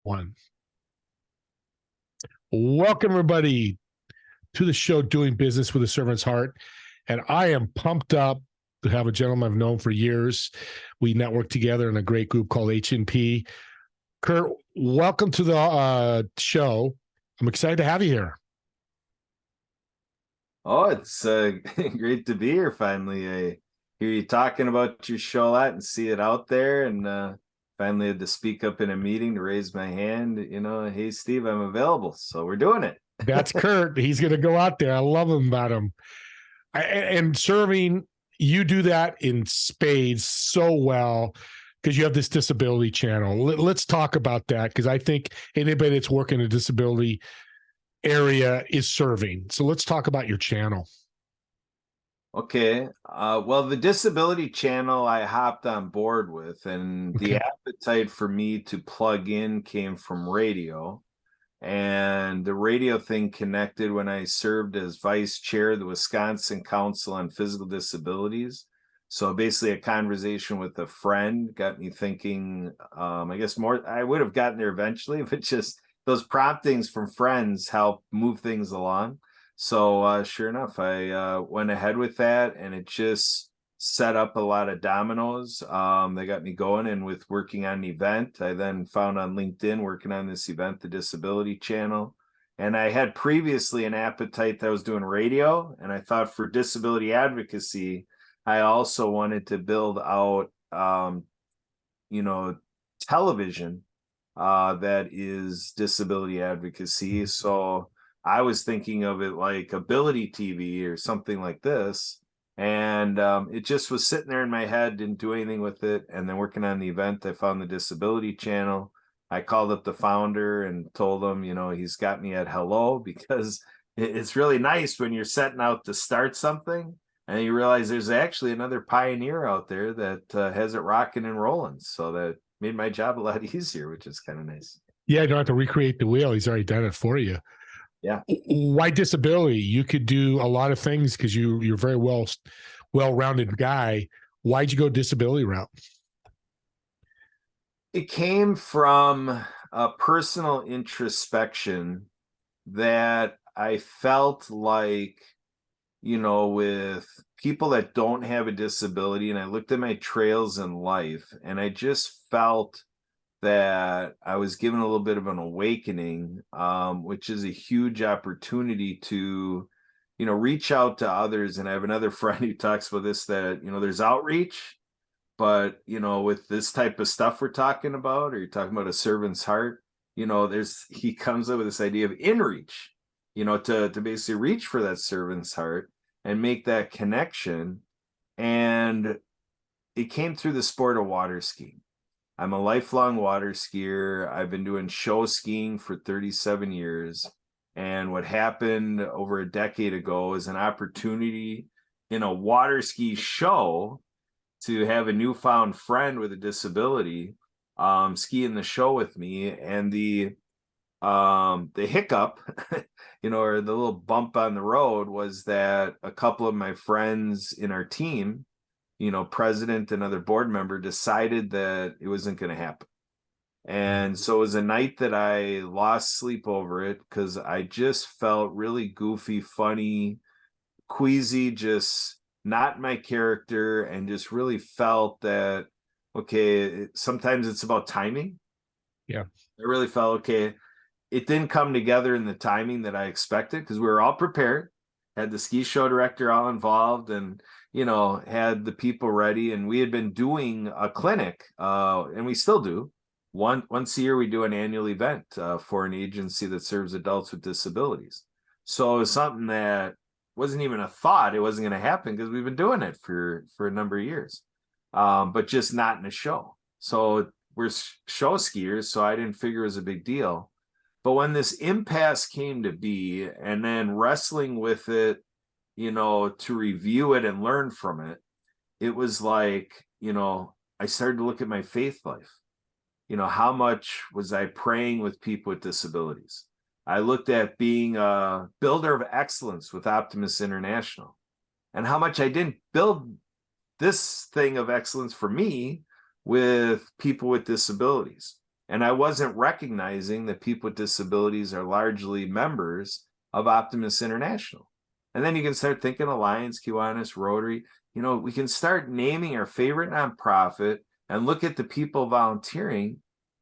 One. Welcome, everybody, to the show Doing Business with a Servant's Heart. And I am pumped up to have a gentleman I've known for years. We network together in a great group called HNP. Kurt, welcome to the show. I'm excited to have you here. Oh, it's great to be here finally. I hear you talking about your show a lot and see it out there, and finally had to speak up in a meeting to raise my hand. Hey, Steve, I'm available. So we're doing it. That's Kurt. He's going to go out there. I love him about him. And serving, you do that in spades so well because you have this disability channel. Let's talk about that, because I think anybody that's working in a disability area is serving. So let's talk about your channel. Okay. Well, the disability channel I hopped on board with, and the appetite for me to plug in came from radio. And the radio thing connected when I served as vice chair of the Wisconsin Council on Physical Disabilities. So basically a conversation with a friend got me thinking, I guess more, I would have gotten there eventually, but just those promptings from friends help move things along. So sure enough, I went ahead with that, and it just set up a lot of dominoes. They got me going, and with working on an event, I then found on LinkedIn working on this event, the Disability Channel. And I had previously an appetite that I was doing radio, and I thought for disability advocacy, I also wanted to build out, television that is disability advocacy. So I was thinking of it like Ability TV or something like this. And it just was sitting there in my head, didn't do anything with it. And then working on the event, I found the Disability Channel. I called up the founder and told him, he's got me at hello, because it's really nice when you're setting out to start something and you realize there's actually another pioneer out there that has it rocking and rolling. So that made my job a lot easier, which is kind of nice. Yeah, you don't have to recreate the wheel. He's already done it for you. Yeah. Why disability? You could do a lot of things because you're very well-rounded guy. Why'd you go disability route? It came from a personal introspection that I felt like, with people that don't have a disability, and I looked at my trails in life, and I just felt that I was given a little bit of an awakening, which is a huge opportunity to, reach out to others. And I have another friend who talks about this, that, there's outreach, but, with this type of stuff we're talking about, or you're talking about a servant's heart, he comes up with this idea of inreach, to basically reach for that servant's heart and make that connection. And it came through the sport of water skiing. I'm a lifelong water skier. I've been doing show skiing for 37 years. And what happened over a decade ago is an opportunity in a water ski show to have a newfound friend with a disability ski in the show with me. And the hiccup, or the little bump on the road, was that a couple of my friends in our team, president and other board member, decided that it wasn't going to happen. And so it was a night that I lost sleep over it, because I just felt really goofy, funny, queasy, just not my character, and just really felt that, okay, sometimes it's about timing. Yeah. I really felt, okay, it didn't come together in the timing that I expected, because we were all prepared, had the ski show director all involved, and had the people ready. And we had been doing a clinic, and we still do. Once a year, we do an annual event for an agency that serves adults with disabilities. So it was something that wasn't even a thought. It wasn't going to happen, because we've been doing it for a number of years, but just not in a show. So we're show skiers, so I didn't figure it was a big deal. But when this impasse came to be, and then wrestling with it, to review it and learn from it, it was like, I started to look at my faith life. How much was I praying with people with disabilities? I looked at being a builder of excellence with Optimist International, and how much I didn't build this thing of excellence for me with people with disabilities. And I wasn't recognizing that people with disabilities are largely members of Optimist International. And then you can start thinking Alliance, Kiwanis, Rotary. We can start naming our favorite nonprofit and look at the people volunteering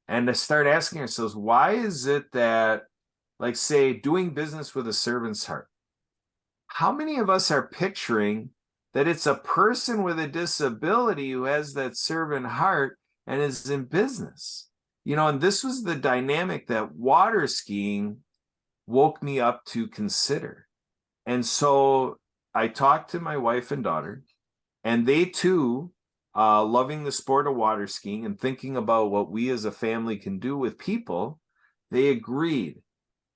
and to start asking ourselves, why is it that, like, say, doing business with a servant's heart? How many of us are picturing that it's a person with a disability who has that servant heart and is in business? And this was the dynamic that water skiing woke me up to consider. And so I talked to my wife and daughter, and they too, loving the sport of water skiing and thinking about what we as a family can do with people, they agreed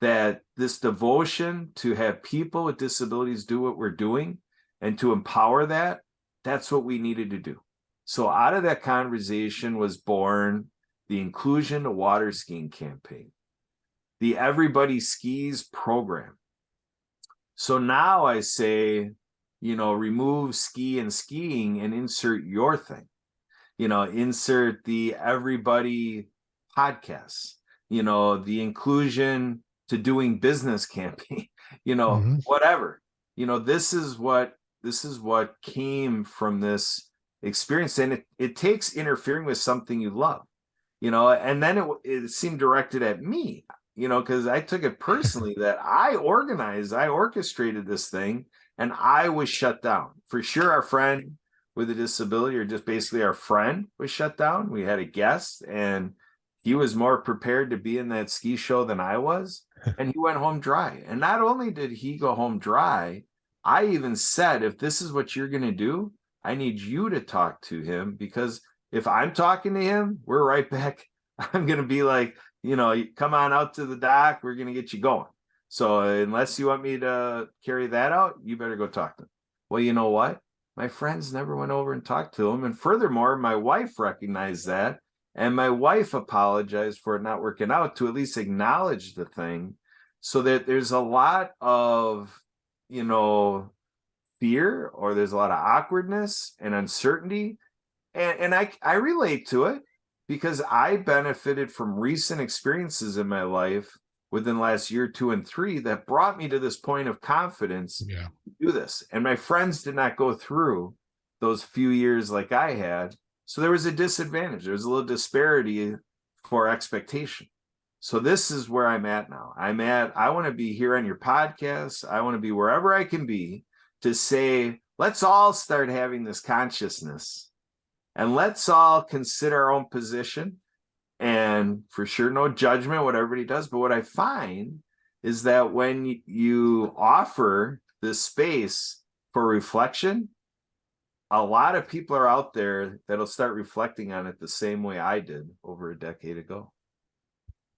that this devotion to have people with disabilities do what we're doing and to empower that, that's what we needed to do. So out of that conversation was born the Inclusion to Water Skiing campaign, the Everybody Skis program. So now I say, remove ski and skiing and insert your thing. Insert the Everybody podcast, the Inclusion to Doing Business campaign, whatever. This is what came from this experience. And it takes interfering with something you love, and then it seemed directed at me, because I took it personally that I orchestrated this thing and I was shut down. For sure, our friend with a disability, or just basically our friend, was shut down. We had a guest and he was more prepared to be in that ski show than I was. And he went home dry. And not only did he go home dry, I even said, if this is what you're going to do, I need you to talk to him, because if I'm talking to him, we're right back. I'm going to be like, come on out to the dock. We're going to get you going. So unless you want me to carry that out, you better go talk to him. Well, you know what? My friends never went over and talked to him. And furthermore, my wife recognized that. And my wife apologized for it not working out, to at least acknowledge the thing. So that there's a lot of, fear, or there's a lot of awkwardness and uncertainty. And I relate to it, because I benefited from recent experiences in my life within the last year, 2 and 3, that brought me to this point of confidence to do this. And my friends did not go through those few years like I had. So there was a disadvantage. There was a little disparity for expectation. So this is where I'm at now. I want to be here on your podcast. I want to be wherever I can be to say, let's all start having this consciousness. And let's all consider our own position, and for sure, no judgment, what everybody does. But what I find is that when you offer this space for reflection, a lot of people are out there that'll start reflecting on it the same way I did over a decade ago.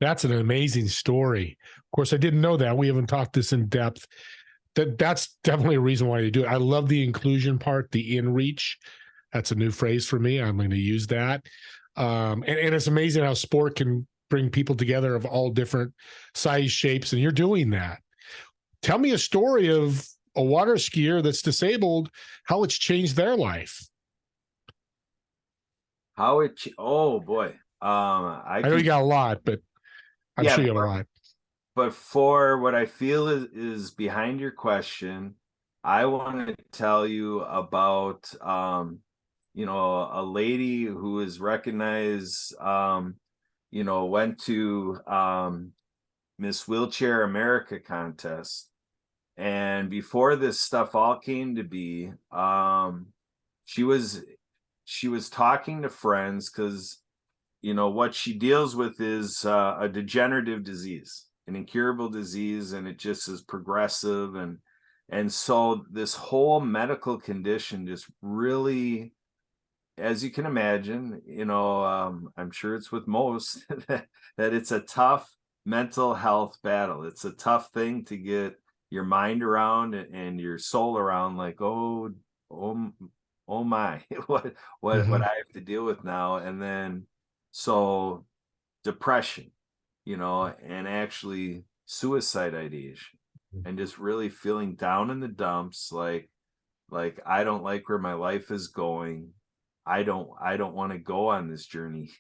That's an amazing story. Of course, I didn't know that. We haven't talked this in depth. That's definitely a reason why you do it. I love the inclusion part, the in reach. That's a new phrase for me. I'm going to use that. And it's amazing how sport can bring people together of all different size, shapes, and you're doing that. Tell me a story of a water skier that's disabled, how it's changed their life. Oh boy. I know you got a lot, but I'm sure you have a lot. But for what I feel is behind your question, I want to tell you about a lady who is recognized, went to Miss Wheelchair America contest. And before this stuff all came to be, she was talking to friends, because, what she deals with is a degenerative disease, an incurable disease, and it just is progressive. And so this whole medical condition just really, as you can imagine, I'm sure it's with most, that it's a tough mental health battle. It's a tough thing to get your mind around and your soul around, like, oh my, what I have to deal with now. And then, so depression, and actually suicide ideation, and just really feeling down in the dumps, like I don't like where my life is going. I don't want to go on this journey,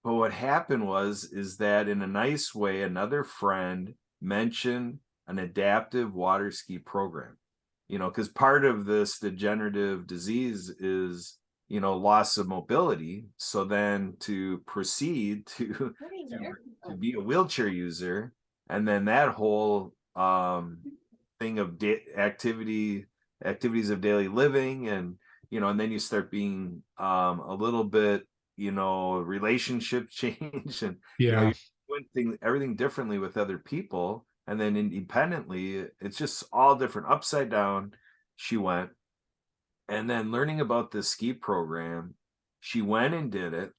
But what happened is that in a nice way, another friend mentioned an adaptive water ski program. Because part of this degenerative disease is, loss of mobility. So then to proceed to be a wheelchair user, and then that whole thing of activities of daily living, and then you start being a little bit, relationship change, and Yeah. you're doing everything differently with other people, and then independently, it's just all different, upside down. She went, and then learning about this ski program, she went and did it,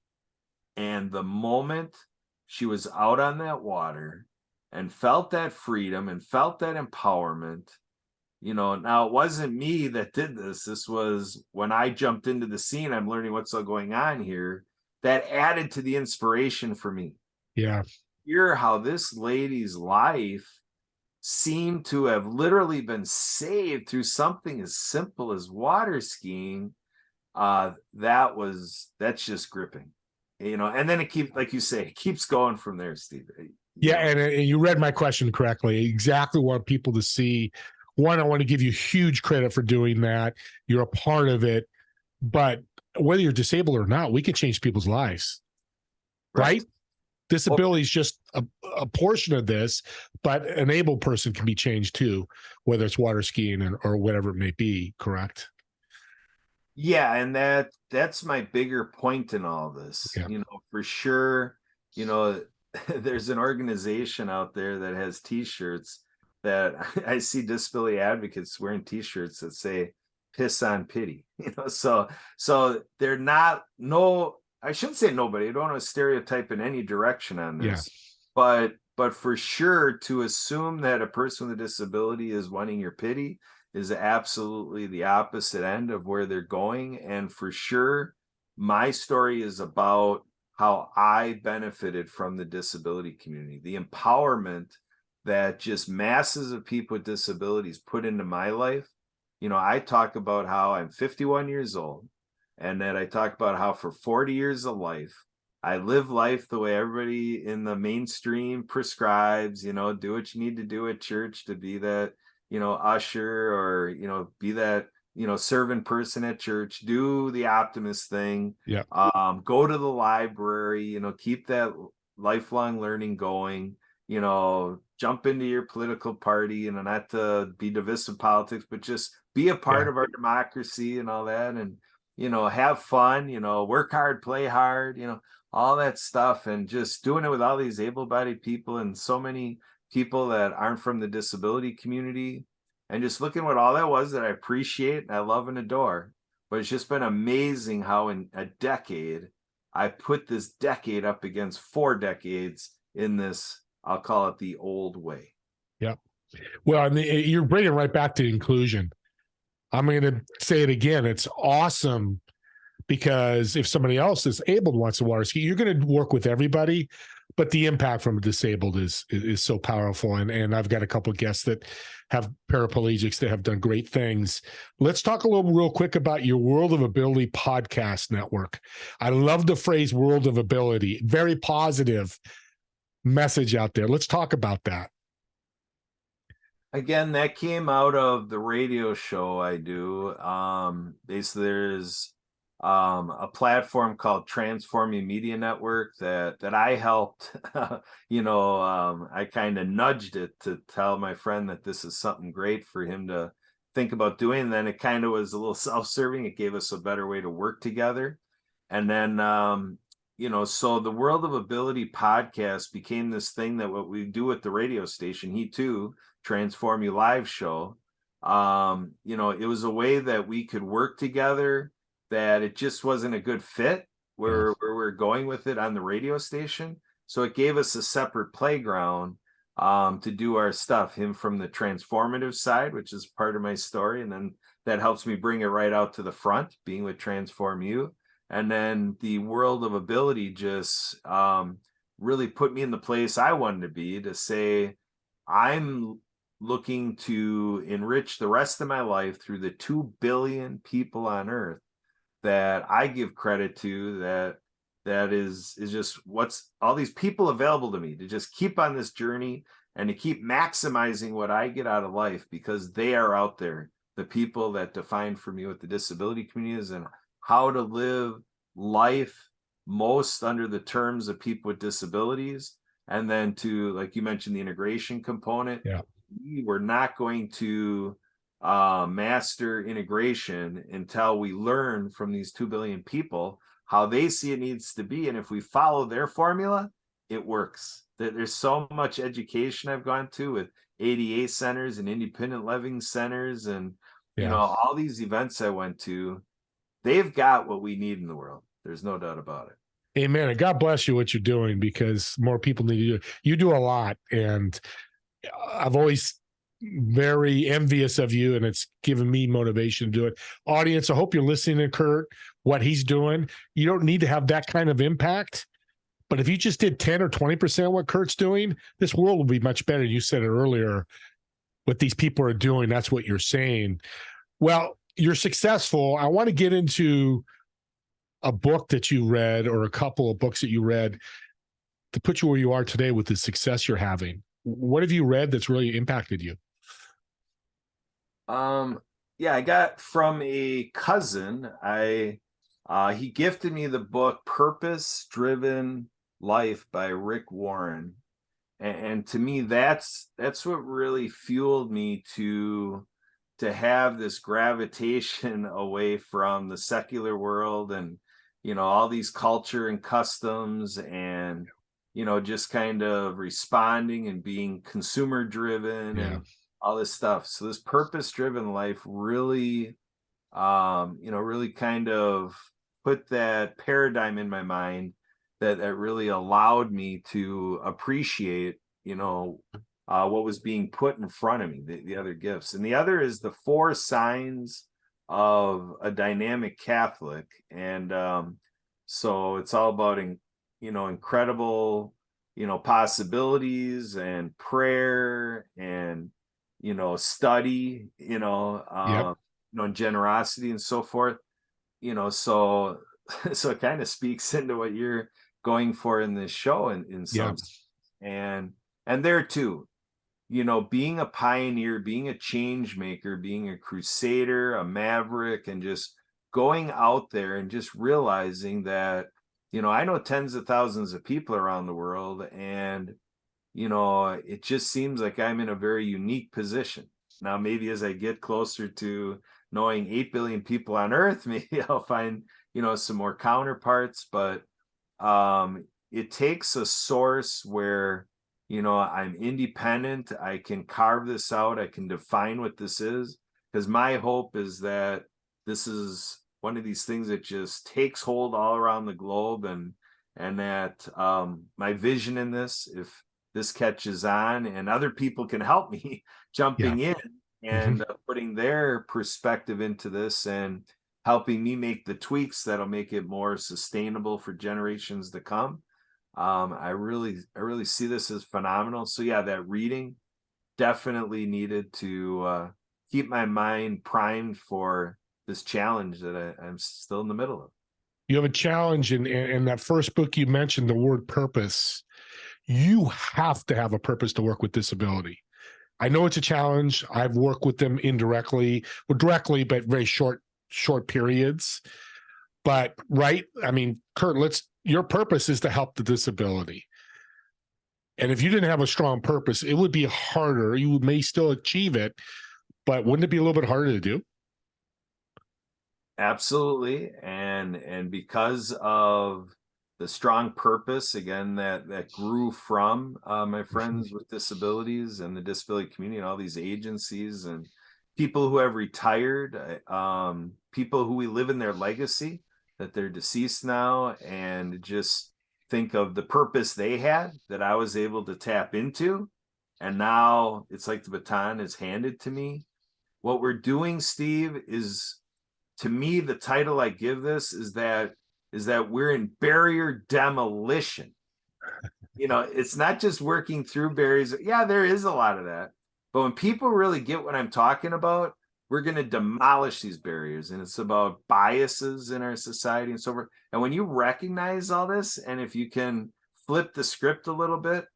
and the moment she was out on that water and felt that freedom and felt that empowerment, now it wasn't me that did this. This was when I jumped into the scene. I'm learning what's all going on here. That added to the inspiration for me. Yeah. Hear how this lady's life seemed to have literally been saved through something as simple as water skiing. That's just gripping, and then it keeps, like you say, it keeps going from there, Steve. Yeah, and you read my question correctly. Exactly want people to see. One, I want to give you huge credit for doing that. You're a part of it, but whether you're disabled or not, we can change people's lives, right? Disability is just a portion of this, but an able person can be changed too, whether it's water skiing or whatever it may be. Correct? Yeah, and that's my bigger point in all this. Yeah. For sure, there's an organization out there that has t-shirts that I see disability advocates wearing t-shirts that say piss on pity. So they're not, no, I shouldn't say nobody. I don't want to stereotype in any direction on Yeah. this. But for sure, to assume that a person with a disability is wanting your pity is absolutely the opposite end of where they're going. And for sure, my story is about how I benefited from the disability community, the empowerment that just masses of people with disabilities put into my life. I talk about how I'm 51 years old, and that I talk about how for 40 years of life, I live life the way everybody in the mainstream prescribes, do what you need to do at church to be that, usher, or, be that, serving person at church, do the optimist thing, Yeah. go to the library, keep that lifelong learning going, jump into your political party, not to be divisive politics, but just be a part of our democracy and all that. And, have fun, work hard, play hard, all that stuff. And just doing it with all these able-bodied people and so many people that aren't from the disability community, and just looking what all that was that I appreciate and I love and adore. But it's just been amazing how in a decade, I put this decade up against 4 decades in this, I'll call it the old way. Yeah. Well, and you're bringing right back to inclusion. I'm going to say it again. It's awesome because if somebody else is able to wants to water ski, you're going to work with everybody, but the impact from a disabled is so powerful. And I've got a couple of guests that have paraplegics that have done great things. Let's talk a little real quick about your World of Ability podcast network. I love the phrase World of Ability, very positive message out there. Let's talk about that. Again, that came out of the radio show I do. Basically, there's a platform called Transform Your Media Network that I helped. I kind of nudged it to tell my friend that this is something great for him to think about doing. And then it kind of was a little self-serving. It gave us a better way to work together. And then so the World of Ability podcast became this thing that what we do at the radio station, he too, Transform You Live show. It was a way that we could work together, that it just wasn't a good fit where we're going with it on the radio station. So it gave us a separate playground to do our stuff, him from the transformative side, which is part of my story. And then that helps me bring it right out to the front, being with Transform You. And then the World of Ability just really put me in the place I wanted to be, to say, I'm looking to enrich the rest of my life through the 2 billion people on earth that I give credit to, that is just what's all these people available to me to just keep on this journey and to keep maximizing what I get out of life, because they are out there, the people that define for me what the disability community is and how to live life most under the terms of people with disabilities. And then to, like you mentioned, the integration component. Yeah. We were not going to master integration until we learn from these 2 billion people how they see it needs to be. And if we follow their formula, it works. There's so much education I've gone to with ADA centers and independent living centers and, you know, all these events I went to. They've got what we need in the world. There's no doubt about it. Amen. And God bless you what you're doing, because more people need to do it. You do a lot. And I've always very envious of you, and it's given me motivation to do it. Audience, I hope you're listening to Kurt, what he's doing. You don't need to have that kind of impact, but if you just did 10 or 20% what Kurt's doing, this world will be much better. You said it earlier, what these people are doing, that's what you're saying. Well, you're successful. I want to get into a book that you read, or a couple of books that you read, to put you where you are today with the success you're having. What have you read that's really impacted you? Yeah, I got from a cousin. He gifted me the book Purpose Driven Life by Rick Warren. And to me, that's what really fueled me to have this gravitation away from the secular world and, you know, all these culture and customs and, you know, just kind of responding and being consumer driven and all this stuff. So this purpose driven life really, you know, really kind of put that paradigm in my mind that really allowed me to appreciate, you know, what was being put in front of me, the other gifts. And the other is the 4 signs of a dynamic Catholic. And so it's all about, you know, incredible, you know, possibilities and prayer and, you know, study, you know, and generosity and so forth, you know, so it kind of speaks into what you're going for in this show in some and there too, you know, being a pioneer, being a change maker, being a crusader, a maverick, and just going out there and just realizing that, you know, I know tens of thousands of people around the world, and, you know, it just seems like I'm in a very unique position. Now, maybe as I get closer to knowing 8 billion people on Earth, maybe I'll find, you know, some more counterparts, but it takes a source where, you know, I'm independent. I can carve this out. I can define what this is, because my hope is that this is one of these things that just takes hold all around the globe, and that my vision in this, if this catches on and other people can help me jumping in and putting their perspective into this and helping me make the tweaks that'll make it more sustainable for generations to come. I really see this as phenomenal. So yeah, that reading definitely needed to keep my mind primed for this challenge that I'm still in the middle of. You have a challenge in that first book you mentioned, the word purpose. You have to have a purpose to work with disability. I know it's a challenge. I've worked with them indirectly, or directly, but very short periods. But right, I mean, Kurt, your purpose is to help the disability. And if you didn't have a strong purpose, it would be harder. You may still achieve it, but wouldn't it be a little bit harder to do? Absolutely. And because of the strong purpose, again, that grew from my friends with disabilities and the disability community and all these agencies and people who have retired, people who we live in their legacy, that they're deceased now, and just think of the purpose they had that I was able to tap into. And now it's like the baton is handed to me. What we're doing, Steve, is, to me, the title I give this is that we're in barrier demolition. You know, it's not just working through barriers. Yeah, there is a lot of that. But when people really get what I'm talking about, we're going to demolish these barriers, and it's about biases in our society and so forth. And when you recognize all this, and if you can flip the script a little bit,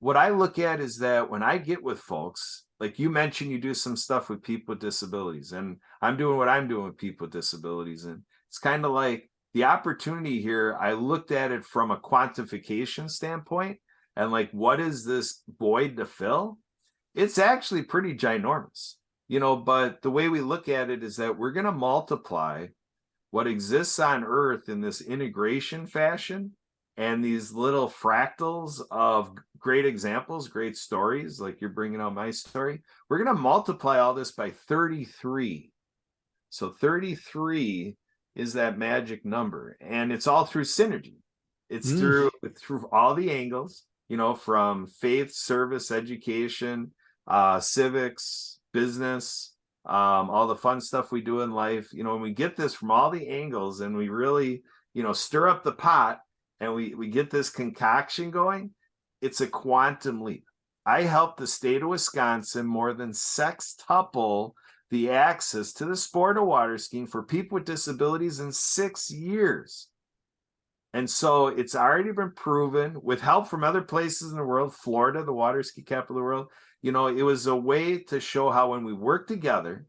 what I look at is that when I get with folks, like you mentioned, you do some stuff with people with disabilities, and I'm doing what I'm doing with people with disabilities. And it's kind of like the opportunity here. I looked at it from a quantification standpoint, and like, what is this void to fill? It's actually pretty ginormous, but the way we look at it is that we're going to multiply what exists on Earth in this integration fashion and these little fractals of great examples, great stories, like you're bringing out my story. We're going to multiply all this by 33. So 33 is that magic number, and it's all through synergy. It's through all the angles, from faith, service, education, civics, business, all the fun stuff we do in life. When we get this from all the angles and we really, stir up the pot, and we get this concoction going, it's a quantum leap. I helped the state of Wisconsin more than sextuple the access to the sport of water skiing for people with disabilities in 6 years. And so it's already been proven with help from other places in the world, Florida, the water ski capital of the world. It was a way to show how when we work together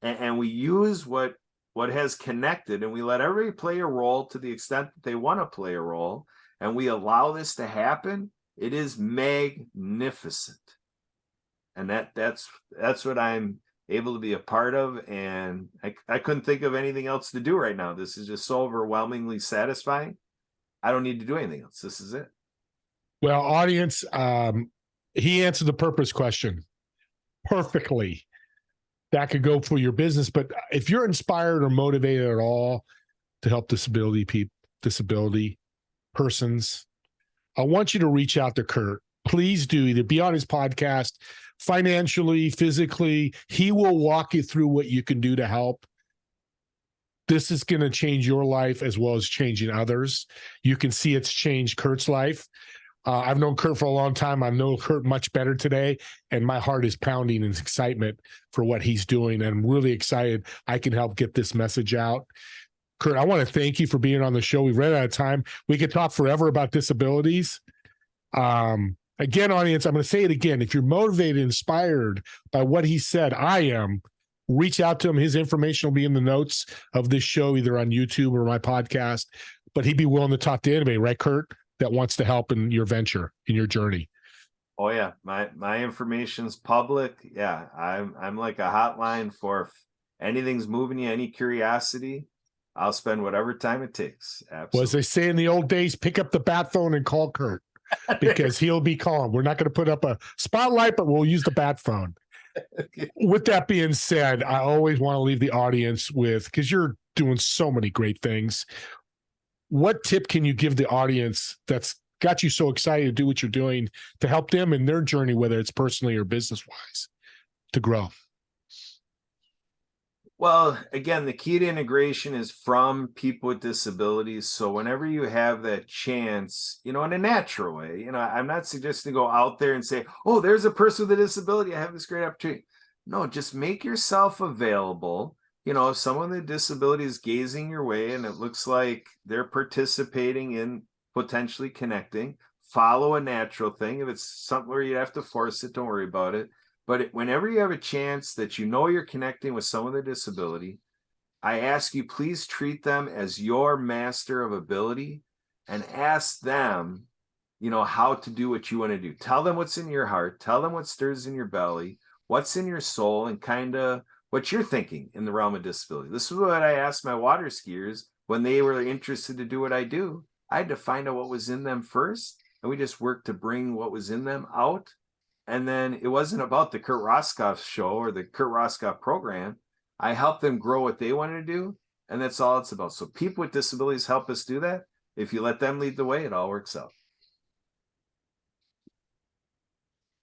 and we use what has connected, and we let everybody play a role to the extent that they want to play a role, and we allow this to happen, it is magnificent. And that's what I'm able to be a part of. And I couldn't think of anything else to do right now. This is just so overwhelmingly satisfying. I don't need to do anything else. This is it. Well, audience, he answered the purpose question perfectly. That could go for your business, but if you're inspired or motivated at all to help disability persons, I want you to reach out to Kurt. Please do. Either be on his podcast, financially, physically. He will walk you through what you can do to help. This is going to change your life as well as changing others. You can see it's changed Kurt's life. I've known Kurt for a long time. I know Kurt much better today, and my heart is pounding in excitement for what he's doing. And I'm really excited I can help get this message out. Kurt, I want to thank you for being on the show. We've run out of time. We could talk forever about disabilities. Again, audience, I'm going to say it again. If you're motivated, inspired by what he said, I am, reach out to him. His information will be in the notes of this show, either on YouTube or my podcast. But he'd be willing to talk to anybody, right, Kurt, that wants to help in your venture, in your journey. Oh yeah, my information's public. Yeah, I'm like a hotline for if anything's moving you, any curiosity. I'll spend whatever time it takes. Absolutely. Well, as they say in the old days, pick up the bat phone and call Kurt, because he'll be calling. We're not going to put up a spotlight, but we'll use the bat phone. With that being said, I always want to leave the audience with, because you're doing so many great things, what tip can you give the audience that's got you so excited to do what you're doing to help them in their journey, whether it's personally or business-wise, to grow? Well, again, the key to integration is from people with disabilities. So whenever you have that chance, in a natural way, I'm not suggesting to go out there and say, oh, there's a person with a disability, I have this great opportunity. No, just make yourself available. If someone with a disability is gazing your way and it looks like they're participating in potentially connecting, follow a natural thing. If it's something where you have to force it, don't worry about it. But whenever you have a chance that you're connecting with someone with a disability, I ask you, please treat them as your master of ability and ask them, how to do what you want to do. Tell them what's in your heart. Tell them what stirs in your belly, what's in your soul, and kind of what you're thinking in the realm of disability. This is what I asked my water skiers when they were interested to do what I do. I had to find out what was in them first, and we just worked to bring what was in them out. And then it wasn't about the Kurt Roskopf show or the Kurt Roskopf program. I helped them grow what they wanted to do, and that's all it's about. So people with disabilities help us do that. If you let them lead the way, it all works out.